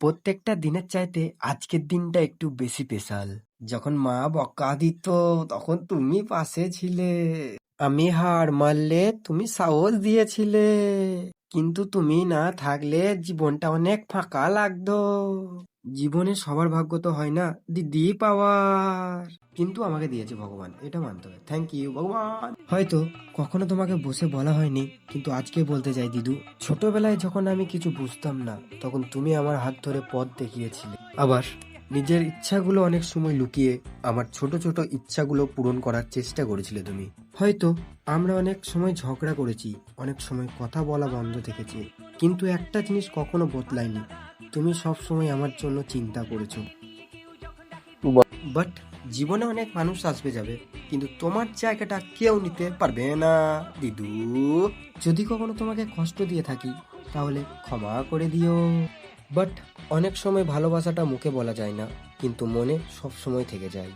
প্রত্যেকটা দিনের চাইতে আজকের দিনটা একটু বেশি স্পেশাল। যখন মা বকা দিত তখন তুমি পাশে ছিলে। আমি হার মারলে তুমি সাহস দিয়েছিলে। কিন্তু তুমি না থাকলে জীবনটা অনেক ফাঁকা লাগতো। জীবনে সবার ভাগ্য তো হয় না দিদি পাওয়ার, কিন্তু আমাকে দিয়েছে ভগবান, এটা মানতে হবে। থ্যাংক ইউ ভগবান। হয়তো কখনো তোমাকে বসে বলা হয়নি, কিন্তু আজকে বলতে চাই দিদু, ছোটবেলায় যখন আমি কিছু বুঝতাম না তখন তুমি আমার হাত ধরে পথ দেখিয়েছিলে। আবার নিজের ইচ্ছাগুলো অনেক সময় লুকিয়ে আমার ছোট ছোট ইচ্ছাগুলো পূরণ করার চেষ্টা করেছিলে তুমি। হয়তো আমরা অনেক সময় ঝগড়া করেছি, অনেক সময় কথা বলা বন্ধ থেকেছে, কিন্তু একটা জিনিস কখনো বদলায়নি, তুমি সব সময় আমার জন্য চিন্তা করেছো। বাট জীবনে অনেক মানুষ আসবে যাবে, কিন্তু তোমার জায়গাটা কেউ নিতে পারবে না দিদু। যদি কখনো তোমাকে কষ্ট দিয়ে থাকি তাহলে ক্ষমা করে দিও। বাট অনেক সময় ভালোবাসাটা মুখে বলা যায় না, কিন্তু মনে সব সময় থেকে যায়।